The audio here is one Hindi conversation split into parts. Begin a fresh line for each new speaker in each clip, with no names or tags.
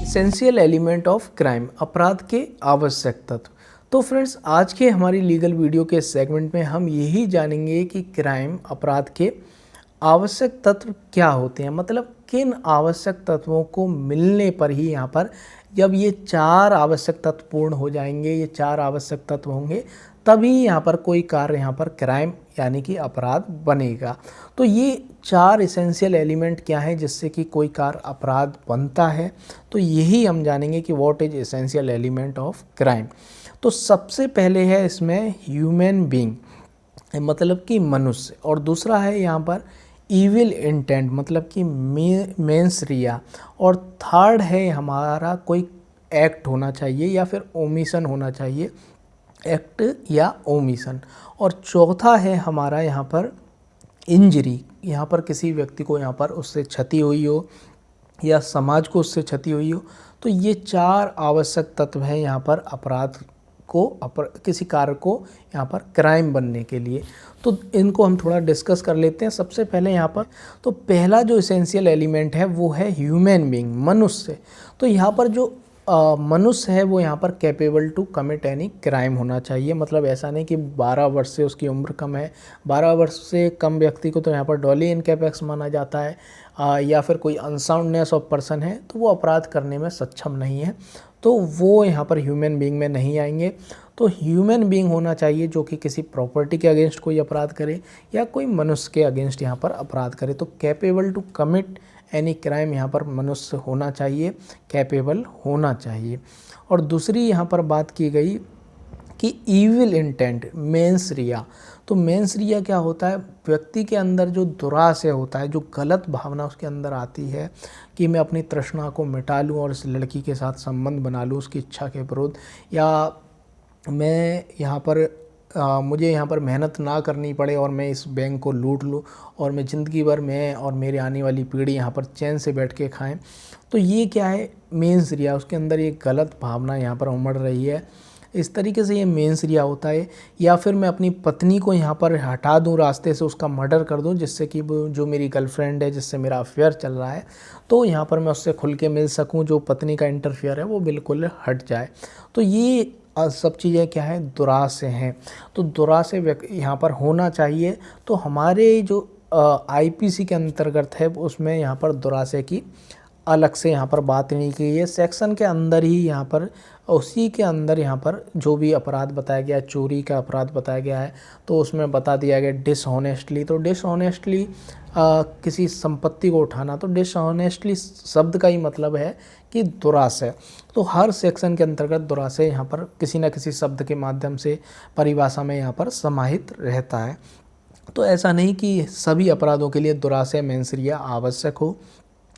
एसेंशियल एलिमेंट ऑफ क्राइम, अपराध के आवश्यक तत्व। तो फ्रेंड्स, आज के हमारी लीगल वीडियो के सेगमेंट में हम यही जानेंगे कि क्राइम, अपराध के आवश्यक तत्व क्या होते हैं, मतलब किन आवश्यक तत्वों को मिलने पर ही यहाँ पर जब ये चार आवश्यक तत्व पूर्ण हो जाएंगे, ये चार आवश्यक तत्व होंगे, तभी यहाँ पर कोई कार्य यहाँ पर क्राइम यानी कि अपराध बनेगा। तो ये चार इसेंशियल एलिमेंट क्या है जिससे कि कोई कार्य अपराध बनता है, तो यही हम जानेंगे कि what is essential element of crime. तो सबसे पहले है इसमें ह्यूमन बीइंग, मतलब कि मनुष्य, और दूसरा है यहाँ पर ईविल इंटेंट, मतलब कि मेंस रिया, और थर्ड है हमारा कोई एक्ट होना चाहिए या फिर ओमिशन होना चाहिए, एक्ट या ओमिशन, और चौथा है हमारा यहाँ पर इंजरी, यहाँ पर किसी व्यक्ति को यहाँ पर उससे क्षति हुई हो या समाज को उससे क्षति हुई हो। तो ये चार आवश्यक तत्व हैं यहाँ पर अपराध को किसी कार्य को यहाँ पर क्राइम बनने के लिए। तो इनको हम थोड़ा डिस्कस कर लेते हैं। सबसे पहले यहाँ पर तो पहला जो इसेंशियल एलिमेंट है वो है ह्यूमन बीइंग, मनुष्य। तो यहाँ पर जो मनुष्य है वो यहाँ पर capable to commit any crime होना चाहिए। मतलब ऐसा नहीं कि 12 वर्ष से उसकी उम्र कम है, 12 वर्ष से कम व्यक्ति को तो यहाँ पर डॉली इनकैपेक्स माना जाता है, या फिर कोई अनसाउंडनेस ऑफ पर्सन है तो वो अपराध करने में सक्षम नहीं है, तो वो यहाँ पर ह्यूमन बीइंग में नहीं आएंगे। तो ह्यूमन बीइंग होना चाहिए जो कि किसी प्रॉपर्टी के अगेंस्ट कोई अपराध करे या कोई मनुष्य के अगेंस्ट यहाँ पर अपराध करे। तो capable to commit any crime, यहाँ पर मनुष्य होना चाहिए, कैपेबल होना चाहिए। और दूसरी यहाँ पर बात की गई कि ईविल इंटेंट, मेंस रिया। तो मेंस रिया क्या होता है, व्यक्ति के अंदर जो दुराशय होता है, जो गलत भावना उसके अंदर आती है कि मैं अपनी तृष्णा को मिटा लूँ और इस लड़की के साथ संबंध बना लूँ उसकी इच्छा के विरुद्ध, या मैं यहाँ पर मुझे यहाँ पर मेहनत ना करनी पड़े और मैं इस बैंक को लूट लूँ और मैं ज़िंदगी भर मैं और मेरी आने वाली पीढ़ी यहाँ पर चैन से बैठ के खाएं। तो ये क्या है, मेंस रिया, उसके अंदर ये गलत भावना यहाँ पर उमड़ रही है, इस तरीके से ये मेंस रिया होता है। या फिर मैं अपनी पत्नी को यहाँ पर हटा दूँ रास्ते से, उसका मर्डर कर दूँ, जिससे कि वो जो मेरी गर्लफ्रेंड है जिससे मेरा अफेयर चल रहा है तो यहाँ पर मैं उससे खुल के मिल सकूँ, जो पत्नी का इंटरफेयर है वो बिल्कुल हट जाए। तो ये सब चीज़ें क्या है, दुराशय हैं। तो दुराशय यहाँ पर होना चाहिए। तो हमारे जो आईपीसी के अंतर्गत है उसमें यहाँ पर दुराशय की अलग से यहाँ पर बात नहीं की है। सेक्शन के अंदर ही यहाँ पर उसी के अंदर यहाँ पर जो भी अपराध बताया गया, चोरी का अपराध बताया गया है, तो उसमें बता दिया गया डिसऑनेस्टली। तो डिसऑनेस्टली किसी संपत्ति को उठाना, तो डिसऑनेस्टली शब्द का ही मतलब है कि दुराशय। तो हर सेक्शन के अंतर्गत दुराशय यहाँ पर किसी न किसी शब्द के माध्यम से परिभाषा में यहाँ पर समाहित रहता है। तो ऐसा नहीं कि सभी अपराधों के लिए दुराशय, मेंस रिया आवश्यक हो,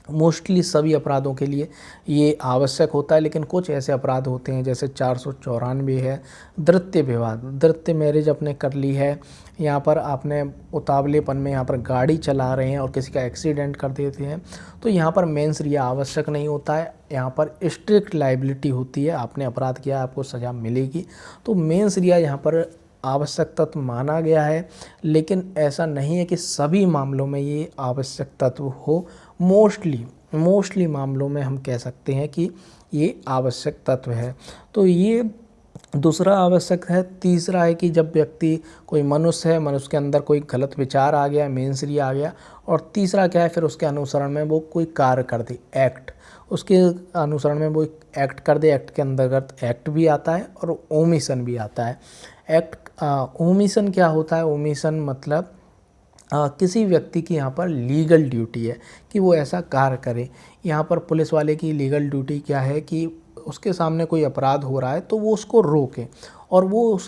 मोस्टली सभी अपराधों के लिए ये आवश्यक होता है। लेकिन कुछ ऐसे अपराध होते हैं जैसे 494 है द्वितीय विवाद, द्वितीय मैरिज आपने कर ली है, यहाँ पर आपने उतावलेपन में यहाँ पर गाड़ी चला रहे हैं और किसी का एक्सीडेंट कर देते हैं, तो यहाँ पर मेंस रिया आवश्यक नहीं होता है, यहाँ पर स्ट्रिक्ट लाइबिलिटी होती है, आपने अपराध किया आपको सज़ा मिलेगी। तो मेंस रिया यहाँ पर आवश्यक तत्व माना गया है, लेकिन ऐसा नहीं है कि सभी मामलों में ये आवश्यक तत्व हो। मोस्टली मामलों में हम कह सकते हैं कि ये आवश्यक तत्व है। तो ये दूसरा आवश्यक है। तीसरा है कि जब व्यक्ति, कोई मनुष्य है, मनुष्य के अंदर कोई गलत विचार आ गया, मेंस रिया आ गया, और तीसरा क्या है, फिर उसके अनुसरण में वो कोई कार्य कर दे, एक्ट, उसके अनुसरण में वो एक्ट कर दे। एक्ट के अंतर्गत एक्ट भी आता है और ओमिशन भी आता है। ओमिशन क्या होता है, ओमिशन मतलब किसी व्यक्ति की यहाँ पर लीगल ड्यूटी है कि वो ऐसा कार्य करे। यहाँ पर पुलिस वाले की लीगल ड्यूटी क्या है कि उसके सामने कोई अपराध हो रहा है तो वो उसको रोके, और वो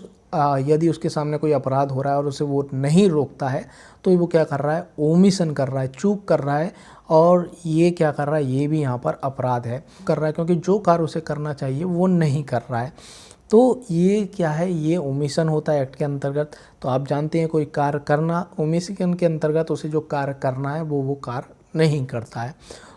यदि उसके सामने कोई अपराध हो रहा है और उसे वो नहीं रोकता है तो वो क्या कर रहा है, ओमिशन कर रहा है, चूक कर रहा है, और ये क्या कर रहा है, ये भी यहाँ पर अपराध है कर रहा है, क्योंकि जो कार्य उसे करना चाहिए वो नहीं कर रहा है। तो ये क्या है, ये ओमिशन होता है एक्ट के अंतर्गत। तो आप जानते हैं कोई कार्य करना, ओमिशन के अंतर्गत उसे जो कार्य करना है वो कार्य नहीं करता है।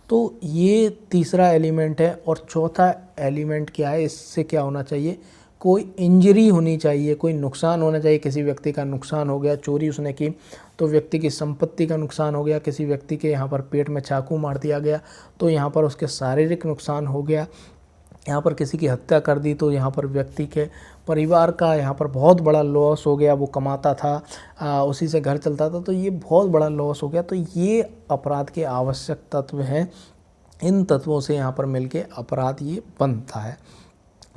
तो ये तीसरा एलिमेंट है। और चौथा एलिमेंट क्या है, इससे क्या होना चाहिए, कोई इंजरी होनी चाहिए, कोई नुकसान होना चाहिए, किसी व्यक्ति का नुकसान हो गया, चोरी उसने की तो व्यक्ति की संपत्ति का नुकसान हो गया, किसी व्यक्ति के यहाँ पर पेट में चाकू मार दिया गया तो यहाँ पर उसके शारीरिक नुकसान हो गया, यहाँ पर किसी की हत्या कर दी तो यहाँ पर व्यक्ति के परिवार का यहाँ पर बहुत बड़ा लॉस हो गया, वो कमाता था, उसी से घर चलता था, तो ये बहुत बड़ा लॉस हो गया। तो ये अपराध के आवश्यक तत्व हैं, इन तत्वों से यहाँ पर मिलके अपराध ये बनता है।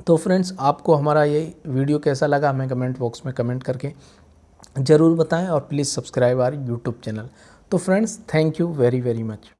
तो फ्रेंड्स, आपको हमारा ये वीडियो कैसा लगा हमें कमेंट बॉक्स में कमेंट करके ज़रूर बताएं और please subscribe our YouTube channel. तो friends, thank you very very much.